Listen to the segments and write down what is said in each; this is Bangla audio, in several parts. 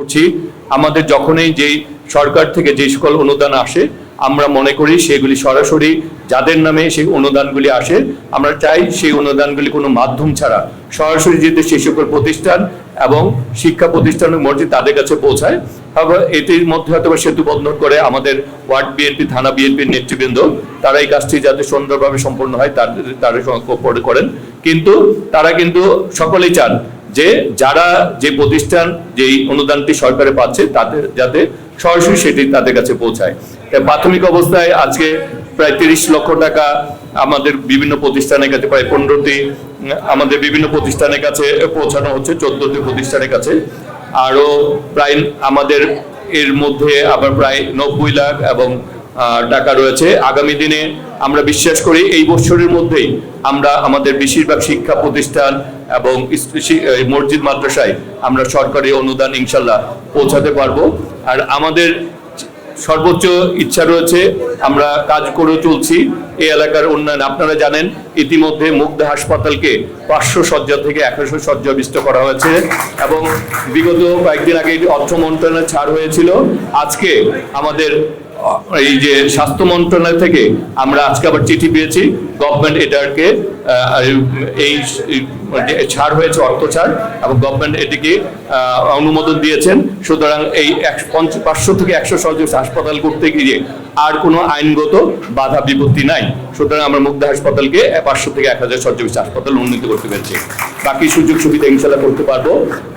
করছি আমাদের যখনই যেই সরকার থেকে যে সকল অনুদান আসে আমরা মনে করি সেগুলি সরাসরি যাদের নামে সেই অনুদানগুলি আসে আমরা চাই সেই অনুদানগুলি কোনো মাধ্যম ছাড়া সরাসরি যদি সেই সকল প্রতিষ্ঠান এবং শিক্ষা প্রতিষ্ঠানের মধ্যে তাদের কাছে পৌঁছায়। এটির মধ্যে হয়তো সেতু বন্ধন করে আমাদের ওয়ার্ড বিএনপি থানা বিএনপির নেতৃবৃন্দ তারা এই কাজটি যাতে সুন্দরভাবে সম্পন্ন হয় তাদের সঙ্গে করেন, কিন্তু তারা কিন্তু সকলেই চান যে যারা যে প্রতিষ্ঠান যেই অনুদানটি সরকারে পাচ্ছে তাদের যাতে সরাসরি সেটি তাদের কাছে পৌঁছায়। প্রাথমিক অবস্থায় আজকে প্রায় 30 লক্ষ টাকা আমাদের বিভিন্ন প্রতিষ্ঠানের কাছে, প্রায় 15টি আমাদের বিভিন্ন প্রতিষ্ঠানের কাছে পৌঁছানো হচ্ছে, 14টি প্রতিষ্ঠানের কাছে। আরো প্রায় আমাদের এর মধ্যে আবার প্রায় 90 লাখ এবং টাকা রয়েছে। আগামী দিনে আমরা বিশ্বাস করি এই বছরের মধ্যেই আমরা আমাদের বেশিরভাগ শিক্ষা প্রতিষ্ঠান এবং মসজিদ মাদ্রাসায় আমরা সরকারি অনুদান ইনশাল্লাহ পৌঁছাতে পারবো। আর আমাদের সর্বোচ্চ ইচ্ছা রয়েছে, আমরা কাজ করে চলছি এই এলাকার উন্নয়ন। আপনারা জানেন ইতিমধ্যে মুগদা হাসপাতালকে 500 শয্যা থেকে 100 শয্যাবিষ্ট করা হয়েছে এবং বিগত কয়েকদিন আগে অর্থ মন্ত্রণালয়ে ছাড় হয়েছিল। আজকে আমাদের এই যে স্বাস্থ্য মন্ত্রণালয় থেকে আমরা আজকে আবার চিঠি পেয়েছি, গভর্নমেন্ট এটাকে এই ছাড় হয়েছে, অর্থ ছাড়, এবং গভর্নমেন্ট এটিকে অনুমোদন দিয়েছেন। সুতরাং এই 500 থেকে 100 শয্যা হাসপাতাল করতে গিয়ে আর কোনো আইনগত বাধা বিপত্তি নাই। সুতরাং আমরা মুগদা হাসপাতালকে 500 থেকে 1000 শয্যা হাসপাতাল উন্নীত করতে পেরেছি। বাকি সুযোগ সুবিধা ইনশাল্লাহ করতে পারবো।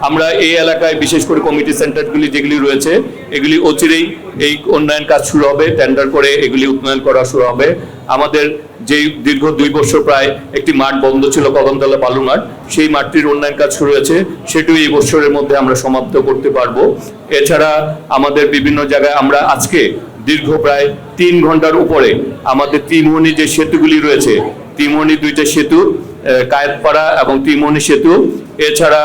আমরা এই এলাকায় বিশেষ করে কমিটি সেন্টারগুলি যেগুলি রয়েছে এগুলি অচিরেই এই উন্নয়ন কাজ শুরু হবে, টেন্ডার করে এগুলি উন্নয়ন করা শুরু হবে। আমাদের যেই দীর্ঘ 2 বছর প্রায় একটি মাঠ বন্ধ ছিল, কদমতলা বালু মাঠ, সেই মাঠটির উন্নয়ন কাজ শুরু হয়েছে, সেটিও এই বছরের মধ্যে আমরা সমাপ্ত করতে পারবো। এছাড়া আমাদের বিভিন্ন জায়গায় আমরা আজকে দীর্ঘ প্রায় 3 ঘন্টার উপরে আমাদের ত্রিমোহনী যে সেতুগুলি রয়েছে, ত্রিমোহনী 2টা সেতু, কায়েতপাড়া এবং ত্রিমোহনী সেতু, এছাড়া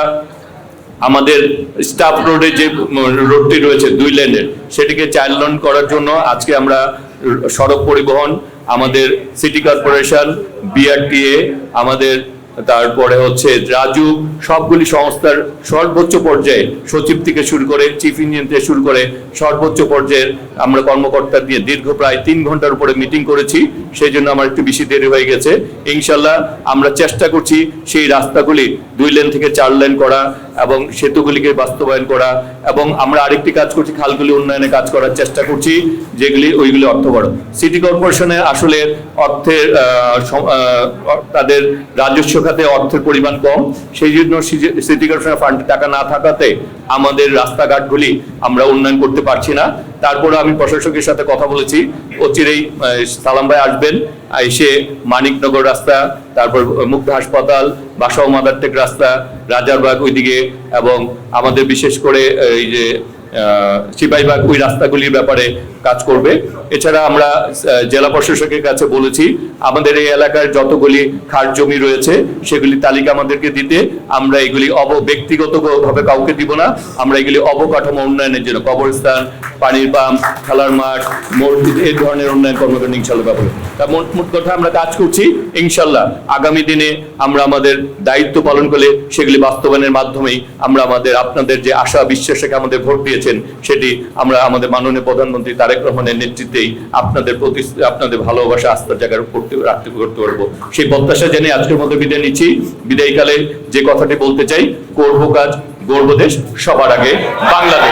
আমাদের স্টাফ রোডে যে রোডটি রয়েছে 2 লেনের, সেটিকে 4 লেন করার জন্য আজকে আমরা সড়ক পরিবহন, আমাদের সিটি কর্পোরেশন, বিআরটিএ, আমাদের তারপরে হচ্ছে রাজু, সবগুলি সংস্থার সর্বোচ্চ পর্যায়ে সচিব থেকে শুরু করে চিফ ইঞ্জিনিয়ার থেকে শুরু করে সর্বোচ্চ পর্যায়ের আমরা কর্মকর্তা দিয়ে দীর্ঘ প্রায় 3 ঘন্টার উপরে মিটিং করেছি। সেই জন্য আমার একটু বেশি দেরি হয়ে গেছে। ইনশাল্লাহ আমরা চেষ্টা করছি সেই রাস্তাগুলি 2 লেন থেকে 4 লেন করা এবং সেতুগুলিকে বাস্তবায়ন করা, এবং আমরা আরেকটি কাজ করছি খালগুলি উন্নয়নে কাজ করার চেষ্টা করছি, যেগুলি ওইগুলি অর্থ বড়। সিটি কর্পোরেশনে আসলে অর্থের তাদের রাজস্ব খাতে অর্থের পরিমাণ কম, সেই জন্য সিটি কর্পোরেশনের ফান্ডে টাকা না থাকাতে আমাদের রাস্তাঘাটগুলি আমরা উন্নয়ন করতে পারছি না। তারপরে আমি প্রশাসকের সাথে কথা বলেছি, অচিরেই সালাম ভাই আসবেন, এসে মানিকনগর রাস্তা, তারপর মুগদা হাসপাতাল, বাসাও মাদারটেক রাস্তা, রাজারবাগ ওইদিকে, এবং আমাদের বিশেষ করে এই যে সিপাহীবাগ, ওই রাস্তাগুলির ব্যাপারে কাজ করবে। এছাড়া আমরা জেলা প্রশাসকের কাছে বলেছি আমাদের এই এলাকার যতগুলি খাস জমি রয়েছে সেগুলি তালিকা আমাদেরকে দিতে, আমরা এগুলি ব্যক্তিগতভাবে কাউকে দিব না, আমরা এগুলি অবকাঠামো উন্নয়নের জন্য কবরস্থান, পানির পাম্প, খেলার মাঠ, মসজিদ, এই ধরনের উন্নয়ন কর্মকাণ্ড ইনশাল্লাহ ব্যবহার। তা মোট কথা আমরা কাজ করছি, ইনশাল্লাহ আগামী দিনে আমরা আমাদের দায়িত্ব পালন করে সেগুলি বাস্তবায়নের মাধ্যমেই আমরা আমাদের আপনাদের যে আশা বিশ্বাসকে আমাদের ভোট দিয়েছেন সেটি আমরা আমাদের মাননীয় প্রধানমন্ত্রী তারেক রহমানের নেতৃত্বেই আপনাদের প্রতি আপনাদের ভালোবাসা আস্থার জায়গায় করতে পারবো, সেই প্রত্যাশা জেনে আজকের মধ্যে বিদায় নিচ্ছি। বিদায়কালে যে কথাটি বলতে চাই, করবো কাজ গড়বো দেশ, সবার আগে বাংলাদেশ।